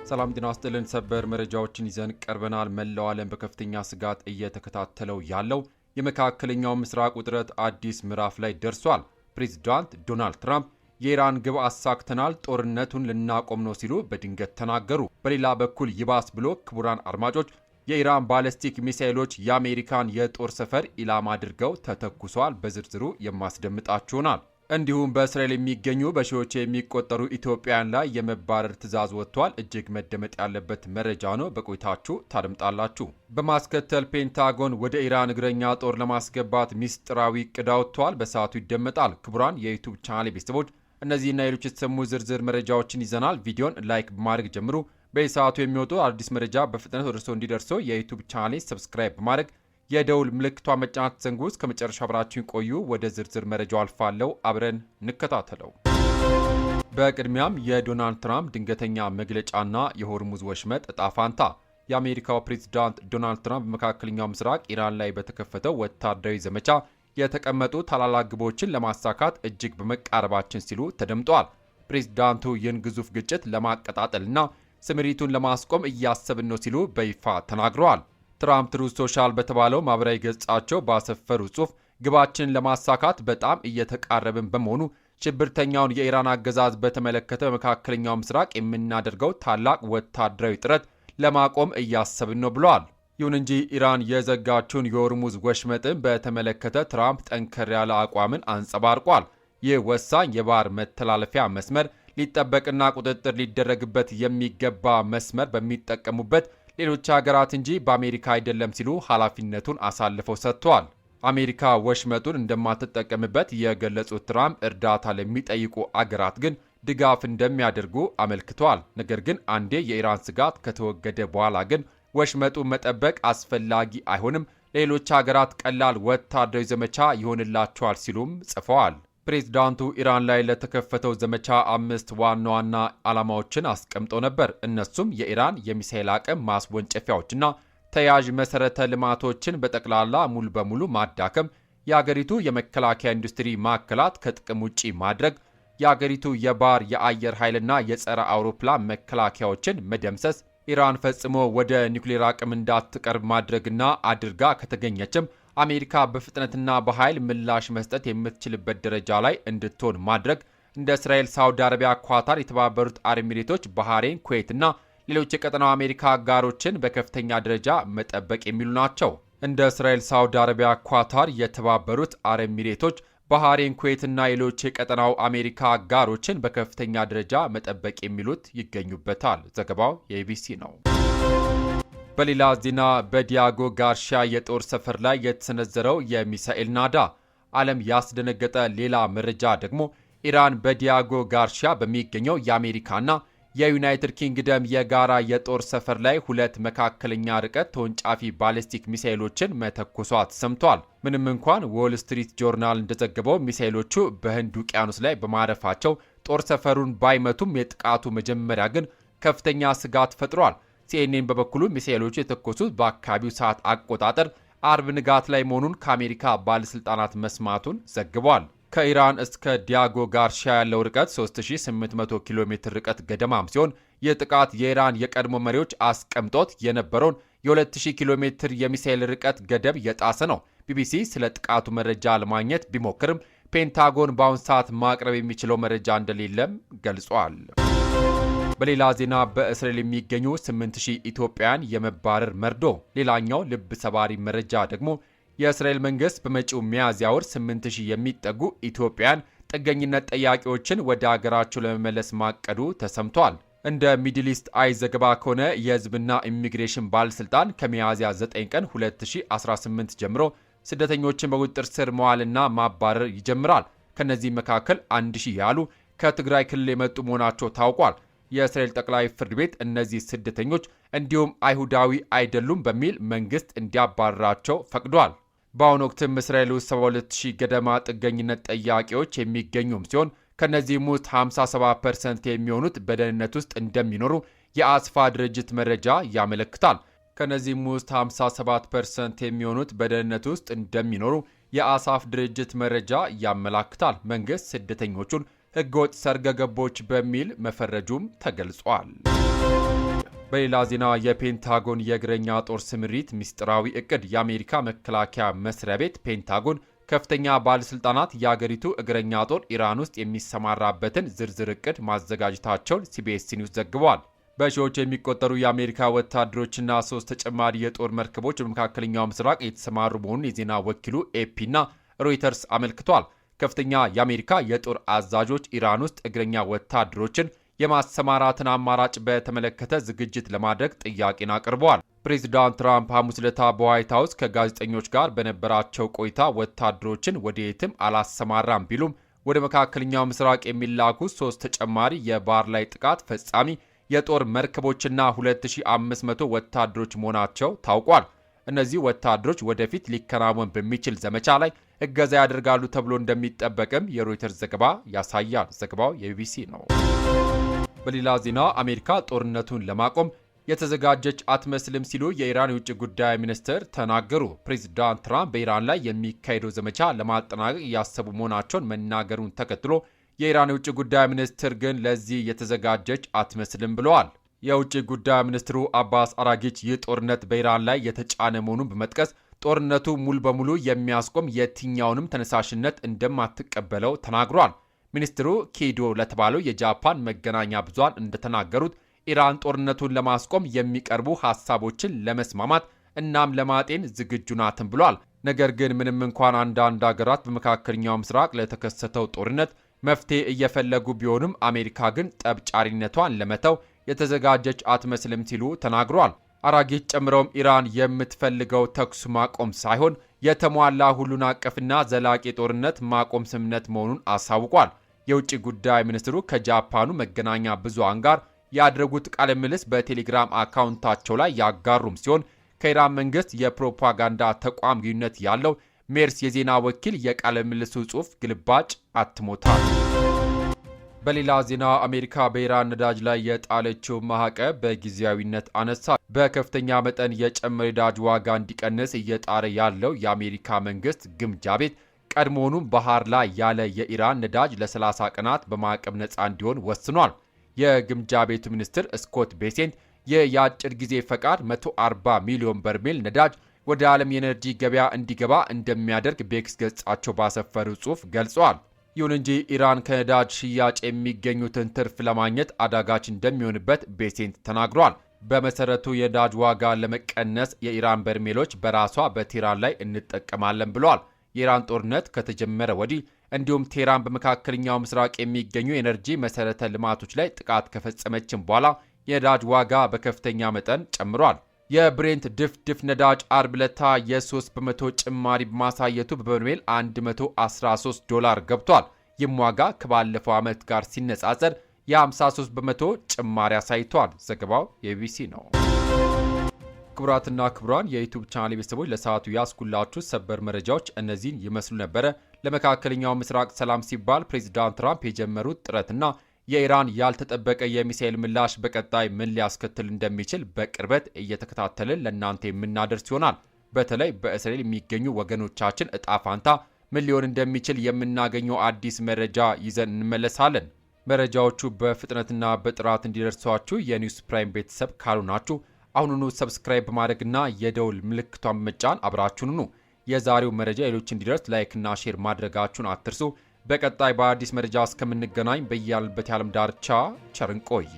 ሰላም ጤና ይስጥልን። ሰበር መረጃዎችን ይዘን ቀርበናል። መላው ዓለም በከፍተኛ ስጋት እየተከታተለው ያለው የመካከለኛው ምስራቅ ውጥረት አዲስ ምዕራፍ ላይ ደርሷል። ፕሬዝዳንት ዶናልድ ትራምፕ የኢራን ግብ አሳክተናል፣ ጦርነቱን ልናቆም ነው ሲሉ በድንገት ተናገሩ። በሌላ በኩል ይባስ ብሎ ክቡራን አድማጮች የኢራን ባለስቲክ ሚሳኤሎች የአሜሪካን የጦር ሰፈር ኢላማ አድርገው ተተኩሷል። በዝርዝሩ የማስደምጣችሁናል። እንዲሁም በእስራኤል የሚገኙ በሺዎች የሚቆጠሩ ኢትዮጵያውያን ላይ የመባረር ትዕዛዝ ወጥቷል። እጅግ መደመጥ ያለበት መረጃ ነው። በቆይታችሁ ታደምጣላችሁ። በማስከተል ፔንታጎን ወደ ኢራን እግረኛ ጦር ለማስገባት ሚስጥራዊ እቅድ አውጥቷል። በሰዓቱ ይደመጣል። ክቡራን የዩቱብ ቻናል ቤተሰቦች እነዚህና ሌሎች የተሰሙ ዝርዝር መረጃዎችን ይዘናል። ቪዲዮን ላይክ በማድረግ ጀምሩ። በሰዓቱ የሚወጡ አዲስ መረጃ በፍጥነት ወደ እርስዎ እንዲደርሰው የዩቱብ ቻናሌ ሰብስክራይብ በማድረግ የደውል ምልክቷ መጫናት ዘንጉ። እስከ መጨረሻ አብራችሁን ቆዩ። ወደ ዝርዝር መረጃው አልፋለሁ። አብረን እንከታተለው። በቅድሚያም የዶናልድ ትራምፕ ድንገተኛ መግለጫና የሆርሙዝ ወሽመጥ እጣ ፋንታ። የአሜሪካው ፕሬዝዳንት ዶናልድ ትራምፕ በመካከለኛው ምስራቅ ኢራን ላይ በተከፈተው ወታደራዊ ዘመቻ የተቀመጡ ታላላቅ ግቦችን ለማሳካት እጅግ በመቃረባችን ሲሉ ተደምጠዋል። ፕሬዝዳንቱ ይህን ግዙፍ ግጭት ለማቀጣጠልና ስምሪቱን ለማስቆም እያሰብን ነው ሲሉ በይፋ ተናግረዋል። ትራምፕ ትሩዝ ሶሻል በተባለው ማህበራዊ ገጻቸው ባሰፈሩ ጽሑፍ ግባችንን ለማሳካት በጣም እየተቃረብን በመሆኑ ሽብርተኛውን የኢራን አገዛዝ በተመለከተ በመካከለኛው ምስራቅ የምናደርገው ታላቅ ወታደራዊ ጥረት ለማቆም እያሰብን ነው ብለዋል። ይሁን እንጂ ኢራን የዘጋችውን የሆርሙዝ ወሽመጥን በተመለከተ ትራምፕ ጠንከር ያለ አቋምን አንጸባርቋል። ይህ ወሳኝ የባህር መተላለፊያ መስመር ሊጠበቅና ቁጥጥር ሊደረግበት የሚገባ መስመር በሚጠቀሙበት ሌሎች ሀገራት እንጂ በአሜሪካ አይደለም ሲሉ ኃላፊነቱን አሳልፈው ሰጥተዋል። አሜሪካ ወሽመጡን እንደማትጠቀምበት የገለጹት ትራምፕ እርዳታ ለሚጠይቁ አገራት ግን ድጋፍ እንደሚያደርጉ አመልክተዋል። ነገር ግን አንዴ የኢራን ስጋት ከተወገደ በኋላ ግን ወሽመጡን መጠበቅ አስፈላጊ አይሆንም፣ ሌሎች ሀገራት ቀላል ወታደራዊ ዘመቻ ይሆንላቸዋል ሲሉም ጽፈዋል። ፕሬዝዳንቱ ኢራን ላይ ለተከፈተው ዘመቻ 5 ዋና ዋና ዓላማዎችን አስቀምጠው ነበር። እነሱም የኢራን የሚሳኤል አቅም ማስወንጨፊያዎችና ተያያዥ መሠረተ ልማቶችን በጠቅላላ ሙሉ በሙሉ ማዳከም፣ የአገሪቱ የመከላከያ ኢንዱስትሪ ማዕከላት ከጥቅም ውጪ ማድረግ፣ የአገሪቱ የባህር የአየር ኃይልና የጸረ አውሮፕላን መከላከያዎችን መደምሰስ፣ ኢራን ፈጽሞ ወደ ኒውክሌር አቅም እንዳትቀርብ ማድረግና አድርጋ ከተገኘችም አሜሪካ በፍጥነትና በኃይል ምላሽ መስጠት የምትችልበት ደረጃ ላይ እንድትሆን ማድረግ፣ እንደ እስራኤል፣ ሳውዲ አረቢያ፣ ኳታር፣ የተባበሩት አረብ ኤሚሬቶች፣ ባህሬን፣ ኩዌትና ሌሎች የቀጠናው አሜሪካ አጋሮችን በከፍተኛ ደረጃ መጠበቅ የሚሉ ናቸው። እንደ እስራኤል፣ ሳውዲ አረቢያ፣ ኳታር፣ የተባበሩት አረብ ኤሚሬቶች፣ ባህሬን፣ ኩዌትና ሌሎች የቀጠናው አሜሪካ አጋሮችን በከፍተኛ ደረጃ መጠበቅ የሚሉት ይገኙበታል። ዘገባው የኢቢሲ ነው። በሌላ ዜና በዲያጎ ጋርሺያ የጦር ሰፈር ላይ የተሰነዘረው የሚሳኤል ናዳ ዓለም ያስደነገጠ ሌላ መረጃ ደግሞ ኢራን በዲያጎ ጋርሺያ በሚገኘው የአሜሪካና የዩናይትድ ኪንግደም የጋራ የጦር ሰፈር ላይ 2 መካከለኛ ርቀት ተወንጫፊ ባሊስቲክ ሚሳኤሎችን መተኮሷ ተሰምቷል። ምንም እንኳን ዎል ስትሪት ጆርናል እንደዘገበው ሚሳኤሎቹ በህንድ ውቅያኖስ ላይ በማረፋቸው ጦር ሰፈሩን ባይመቱም የጥቃቱ መጀመሪያ ግን ከፍተኛ ስጋት ፈጥሯል። ሲኤንኤን በበኩሉ ሚሳኤሎቹ የተኮሱት በአካባቢው ሰዓት አቆጣጠር አርብ ንጋት ላይ መሆኑን ከአሜሪካ ባለሥልጣናት መስማቱን ዘግቧል። ከኢራን እስከ ዲያጎ ጋርሺያ ያለው ርቀት 3800 ኪሎ ሜትር ርቀት ገደማም ሲሆን ይህ ጥቃት የኢራን የቀድሞ መሪዎች አስቀምጦት የነበረውን የ2000 ኪሎ ሜትር የሚሳኤል ርቀት ገደብ የጣሰ ነው። ቢቢሲ ስለ ጥቃቱ መረጃ ለማግኘት ቢሞክርም ፔንታጎን በአሁን ሰዓት ማቅረብ የሚችለው መረጃ እንደሌለም ገልጿል። በሌላ ዜና በእስራኤል የሚገኙ 8000 ኢትዮጵያውያን የመባረር መርዶ። ሌላኛው ልብ ሰባሪ መረጃ ደግሞ የእስራኤል መንግስት በመጪው ሚያዝያ ወር 8000 የሚጠጉ ኢትዮጵያውያን ጥገኝነት ጠያቂዎችን ወደ አገራቸው ለመመለስ ማቀዱ ተሰምቷል። እንደ ሚድል ኢስት አይ ዘገባ ከሆነ የህዝብና ኢሚግሬሽን ባለስልጣን ከሚያዝያ 9 ቀን 2018 ጀምሮ ስደተኞችን በቁጥጥር ስር መዋልና ማባረር ይጀምራል። ከነዚህ መካከል 1000 ያሉ ከትግራይ ክልል የመጡ መሆናቸው ታውቋል። የእስራኤል ጠቅላይ ፍርድ ቤት እነዚህ ስደተኞች እንዲሁም አይሁዳዊ አይደሉም በሚል መንግስት እንዲያባረራቸው ፈቅዷል። በአሁኑ ወቅትም እስራኤል ውስጥ 72000 ገደማ ጥገኝነት ጠያቂዎች የሚገኙም ሲሆን ከነዚህም ውስጥ 57% የሚሆኑት በደህንነት ውስጥ እንደሚኖሩ የአስፋ ድርጅት መረጃ ያመለክታል። ከነዚህም ውስጥ 57% የሚሆኑት በደህንነት ውስጥ እንደሚኖሩ የአሳፍ ድርጅት መረጃ ያመለክታል። መንግስት ስደተኞቹን ህገወጥ ሰርገ ገቦች በሚል መፈረጁም ተገልጿል። በሌላ ዜና የፔንታጎን የእግረኛ ጦር ስምሪት ምስጢራዊ እቅድ የአሜሪካ መከላከያ መስሪያ ቤት ፔንታጎን ከፍተኛ ባለስልጣናት የአገሪቱ እግረኛ ጦር ኢራን ውስጥ የሚሰማራበትን ዝርዝር እቅድ ማዘጋጀታቸውን ሲቢኤስ ኒውስ ዘግቧል። በሺዎች የሚቆጠሩ የአሜሪካ ወታደሮችና 3 ተጨማሪ የጦር መርከቦች በመካከለኛው ምስራቅ የተሰማሩ መሆኑን የዜና ወኪሉ ኤፒና ሮይተርስ አመልክቷል። ከፍተኛ የአሜሪካ የጦር አዛዦች ኢራን ውስጥ እግረኛ ወታደሮችን የማሰማራትን አማራጭ በተመለከተ ዝግጅት ለማድረግ ጥያቄን አቅርበዋል። ፕሬዚዳንት ትራምፕ ሐሙስ ዕለት በዋይት ሀውስ ከጋዜጠኞች ጋር በነበራቸው ቆይታ ወታደሮችን ወደየትም አላሰማራም ቢሉም ወደ መካከለኛው ምስራቅ የሚላኩ 3 ተጨማሪ የባህር ላይ ጥቃት ፈጻሚ የጦር መርከቦችና 2500 ወታደሮች መሆናቸው ታውቋል። እነዚህ ወታደሮች ወደፊት ሊከናወን በሚችል ዘመቻ ላይ እገዛ ያደርጋሉ ተብሎ እንደሚጠበቅም የሮይተርስ ዘገባ ያሳያል። ዘገባው የቢቢሲ ነው። በሌላ ዜና አሜሪካ ጦርነቱን ለማቆም የተዘጋጀች አትመስልም ሲሉ የኢራን የውጭ ጉዳይ ሚኒስትር ተናገሩ። ፕሬዚዳንት ትራምፕ በኢራን ላይ የሚካሄደው ዘመቻ ለማጠናቀቅ እያሰቡ መሆናቸውን መናገሩን ተከትሎ የኢራን የውጭ ጉዳይ ሚኒስትር ግን ለዚህ የተዘጋጀች አትመስልም ብለዋል። የውጭ ጉዳይ ሚኒስትሩ አባስ አራጊች ይህ ጦርነት በኢራን ላይ የተጫነ መሆኑን በመጥቀስ ጦርነቱ ሙሉ በሙሉ የሚያስቆም የትኛውንም ተነሳሽነት እንደማትቀበለው ተናግሯል። ሚኒስትሩ ኪዶ ለተባለው የጃፓን መገናኛ ብዙሃን እንደተናገሩት ኢራን ጦርነቱን ለማስቆም የሚቀርቡ ሀሳቦችን ለመስማማት እናም ለማጤን ዝግጁ ናትም ብሏል። ነገር ግን ምንም እንኳን አንዳንድ ሀገራት በመካከለኛው ምስራቅ ለተከሰተው ጦርነት መፍትሄ እየፈለጉ ቢሆንም አሜሪካ ግን ጠብጫሪነቷን ለመተው የተዘጋጀች አትመስልም ሲሉ ተናግሯል። አራጊች ጨምረውም ኢራን የምትፈልገው ተኩስ ማቆም ሳይሆን የተሟላ ሁሉን አቀፍና ዘላቂ ጦርነት ማቆም ስምምነት መሆኑን አሳውቋል። የውጭ ጉዳይ ሚኒስትሩ ከጃፓኑ መገናኛ ብዙሃን ጋር ያደረጉት ቃለ ምልልስ በቴሌግራም አካውንታቸው ላይ ያጋሩም ሲሆን ከኢራን መንግስት የፕሮፓጋንዳ ተቋም ግንኙነት ያለው ሜርስ የዜና ወኪል የቃለ ምልልሱ ጽሑፍ ግልባጭ አትሞታል። በሌላ ዜና አሜሪካ በኢራን ነዳጅ ላይ የጣለችው ማዕቀብ በጊዜያዊነት አነሳ። በከፍተኛ መጠን የጨመረ ነዳጅ ዋጋ እንዲቀንስ እየጣረ ያለው የአሜሪካ መንግስት ግምጃ ቤት ቀድሞውኑም ባህር ላይ ያለ የኢራን ነዳጅ ለ30 ቀናት በማዕቀብ ነፃ እንዲሆን ወስኗል። የግምጃ ቤቱ ሚኒስትር ስኮት ቤሴንት የአጭር ጊዜ ፈቃድ 140 ሚሊዮን በርሜል ነዳጅ ወደ ዓለም የኤነርጂ ገበያ እንዲገባ እንደሚያደርግ በኤክስ ገጻቸው ባሰፈሩ ጽሑፍ ገልጸዋል። ይሁን እንጂ ኢራን ከነዳጅ ሽያጭ የሚገኙትን ትርፍ ለማግኘት አዳጋች እንደሚሆንበት ቤሴንት ተናግረዋል። በመሰረቱ የነዳጅ ዋጋ ለመቀነስ የኢራን በርሜሎች በራሷ በቴህራን ላይ እንጠቀማለን ብለዋል። የኢራን ጦርነት ከተጀመረ ወዲህ እንዲሁም ቴህራን በመካከለኛው ምስራቅ የሚገኙ የኤነርጂ መሰረተ ልማቶች ላይ ጥቃት ከፈጸመችም በኋላ የነዳጅ ዋጋ በከፍተኛ መጠን ጨምሯል። የብሬንት ድፍድፍ ነዳጅ አርብ ዕለት የ3 በመቶ ጭማሪ በማሳየቱ በበርሜል $113 ገብቷል። ይህም ዋጋ ከባለፈው ዓመት ጋር ሲነጻጸር የ53 በመቶ ጭማሪ አሳይቷል። ዘገባው የቢቢሲ ነው። ክቡራትና ክቡራን የዩቲዩብ ቻናል ቤተሰቦች ለሰዓቱ ያስኩላችሁ ሰበር መረጃዎች እነዚህን ይመስሉ ነበረ። ለመካከለኛው ምስራቅ ሰላም ሲባል ፕሬዚዳንት ትራምፕ የጀመሩት ጥረትና የኢራን ያልተጠበቀ የሚሳኤል ምላሽ በቀጣይ ምን ሊያስከትል እንደሚችል በቅርበት እየተከታተልን ለእናንተ የምናደርስ ይሆናል። በተለይ በእስራኤል የሚገኙ ወገኖቻችን እጣ ፋንታ ምን ሊሆን እንደሚችል የምናገኘው አዲስ መረጃ ይዘን እንመለሳለን። መረጃዎቹ በፍጥነትና በጥራት እንዲደርሷችሁ የኒውስ ፕራይም ቤተሰብ ካልሆናችሁ አሁኑኑ ሰብስክራይብ በማድረግና የደውል ምልክቷን በመጫን አብራችሁን ሁኑ። የዛሬው መረጃ ሌሎች እንዲደርስ ላይክና ሼር ማድረጋችሁን አትርሱ። በቀጣይ በአዲስ መረጃ እስከምንገናኝ በያልንበት የዓለም ዳርቻ ቸር እንቆይ።